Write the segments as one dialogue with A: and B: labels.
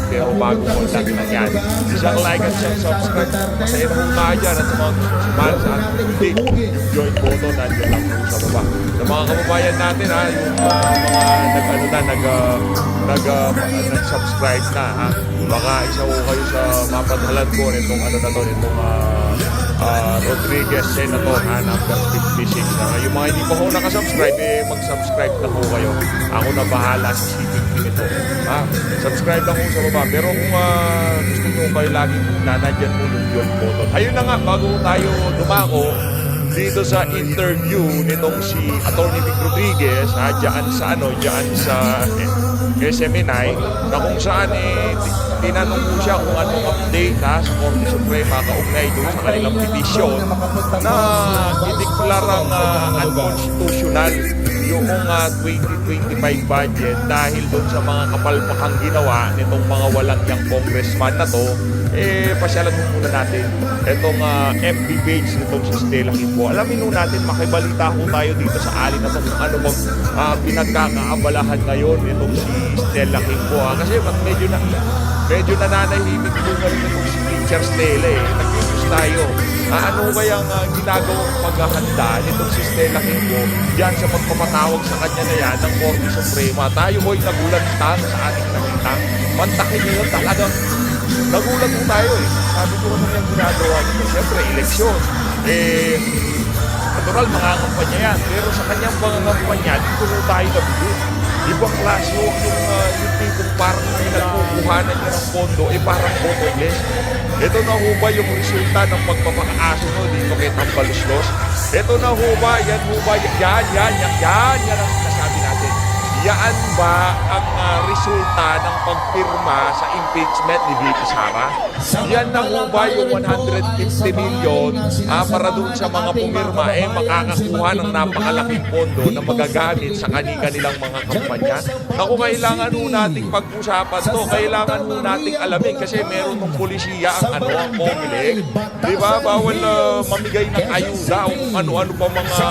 A: pero bago contact lang yan. Isang like at isang subscribe. Masaya na muna dyan at sa mga gusto sumali sa ating click, yung join button nandiyan lang po sa baba. Sa mga kababayan natin ha, yung nag-subscribe na ha, baka isa ko kayo sa mapadhalan ko nitong Rodriguez Senator number 56. Yung mga hindi pa ho nakasubscribe, mag-subscribe na po kayo. Ako na bahala sa shipping nito. Subscribe lang po sa baba. Pero kung gusto nyo kayo lagi nanadyan po yung join button. Ayun na nga, bago tayo dumako dito sa interview nitong si Atty. Vic Rodriguez, dyan sa SMNI, na kung saan tinanong ko siya kung anong update sa Korte Suprema kaugnay doon sa kanilang petisyon na ideklarang unconstitutional yung 2025 budget dahil doon sa mga kapalpakang ginawa nitong mga walang yang congressman na to. Pasyalan muna natin itong FB page nitong si Stella Kimbo. Alamin nun natin, makibalita ko tayo dito sa alin na to kung ano bang pinagkakaabalahan ngayon nitong si Stella Kimbo. Kasi medyo nananahimik po na rin itong si Teacher Stella Nag-news tayo. Ano kayang ginagawang paghahanda nitong si Stella Kimbo diyan sa pagpapatawag sa kanya na yan ng Korte Suprema. Tayo ho'y nagulat sa ating nakita. Mantakin nyo yun talagang nagulat po tayo Sabi ko naman yung ginagawa nito. Siyempre, eleksyon. Natural, mga kampanya yan. Pero sa kanyang mga kampanya, dito po tayo nabili. Ibang klase yung tipong parang nagkukuhanan niya ng pondo, parang botogless. Ito na ho ba yung resulta ng pagpapakaaso mo dito kay Tambaluslos? Ito na ho ba, yan ang kasabi natin. Yan ba ang resulta ng pagpirma sa impeachment ni VP Sara? Yan na ho ba yung 150 million para doon sa mga pumirma makakakuha ng napakalaking pondo na magagamit sa kanilang mga kampanya? Naku, kailangan ho nating pag-usapan to. Kailangan ho nating alamin kasi meron ng polisiya ang COMELEC. Diba? Bawal mamigay ng ayuda o kung ano-ano pa mga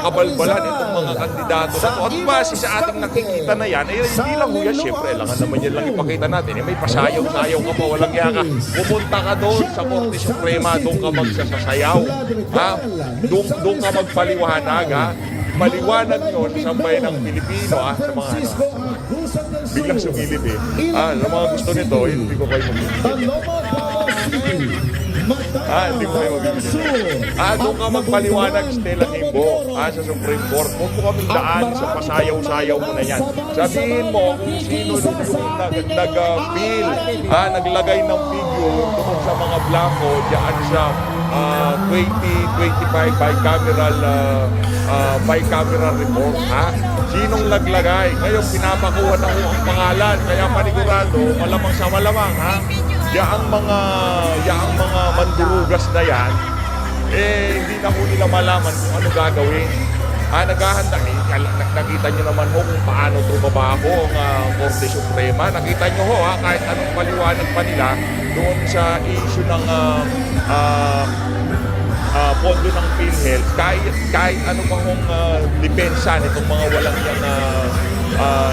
A: kabalbalan itong mga kandidato. At base sa ating nakikita na yan, hindi lang ho yan. Siyempre, kailangan naman yan lang ipakita natin. May pasayaw-sayaw ka pa, walang yaka. Pumunta ka doon sa Korte Suprema, doon ka magsasayaw. Doon ka magpaliwanag. Maliwanag yun sa sambayan ng Pilipino sa mga biglang sumilip sa mga gusto nito, hindi ko kayo mabibigyan. Hindi ko kayo mabibigyan. Doon ka magpaliwanag, Stella Kimbo, sa Supreme Court. Huwag mo kaming daan sa pasayaw-sayaw mo na yan. Sabihin mo kung sino yung nag-bill, naglagay ng figure doon sa mga blanco dyan sa 2025 bicameral report. Sinong naglagay? Ngayon, pinapakuha na ho ang pangalan. Kaya panigurado, malamang sa malamang, Yaang mga mandurugas na yan, hindi na ho nila malaman kung ano gagawin. Naghahanda, nakita nyo naman ho kung paano trumabaho ang Korte Suprema. Nakita nyo ho, kahit anong paliwanag pa nila doon sa issue ng pondo ng PhilHealth, kahit ano pa hong depensa nitong mga walang yan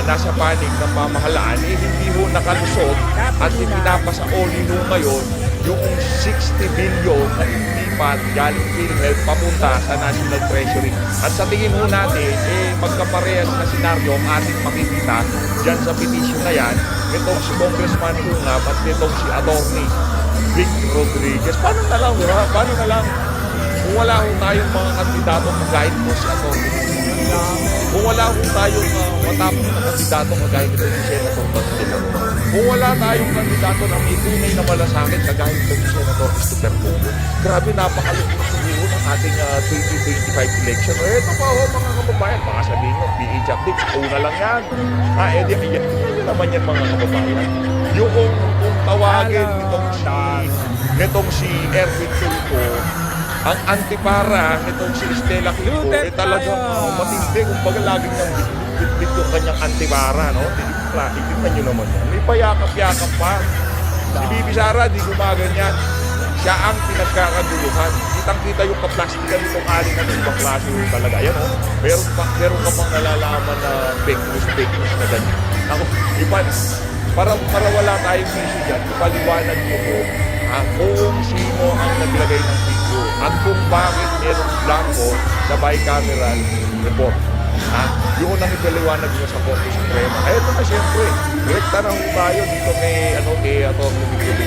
A: nasa panig ng pamahalaan, hindi ho nakalusot at ipinapasa oli ho ngayon yung 60 billion na ilipat galing PhilHealth papunta sa National Treasury. At sa tingin ho natin, magkaparehas na senaryo ang ating makikita dyan sa petition na yan, itong si Congressman Ungab at itong si Atty. Vic Rodriguez. Paano na lang, di ba? Paano na lang? Kung wala ho tayong mga kandidato kagahit po si Atty. Kung wala ho tayong matapos na kandidato kagahit ito si Senator Bastila. Kung wala tayong kandidato na may tunay na malasakit kagahit ito si Senator Christopher Pogo. Grabe, napakalupit siguro ng ating 2025 election. Ito pa ho mga kababayan, baka sabihin nyo, PH updates, una lang yan. Yan naman yan mga kababayan. Yung kung tawagin nitong si Erwin Tulfo, ang antipara nitong si Stella Kimbo talagang matindi. Kung baga laging nang bit yung kanyang antipara, no? Tignan nyo naman yan. May payakap-yakap pa. Si Bibi Sara, di gumaganyan. Siya ang pinagkakaguluhan. Kitang-kita yung kaplastikan nitong alin ng ibang klase talaga. Ayan, oh. Meron ka pang nalalaman na fake news na ganyan. Ako, para wala tayong issue dyan, ipaliwanag mo po kung sino ang naglagay ng video at kung bakit merong blanco sa bicameral report. Yun ang ipaliwanag nyo sa Korte Suprema. Eto na siyempre, direkta na ho tayo dito kay Atty. Miguel.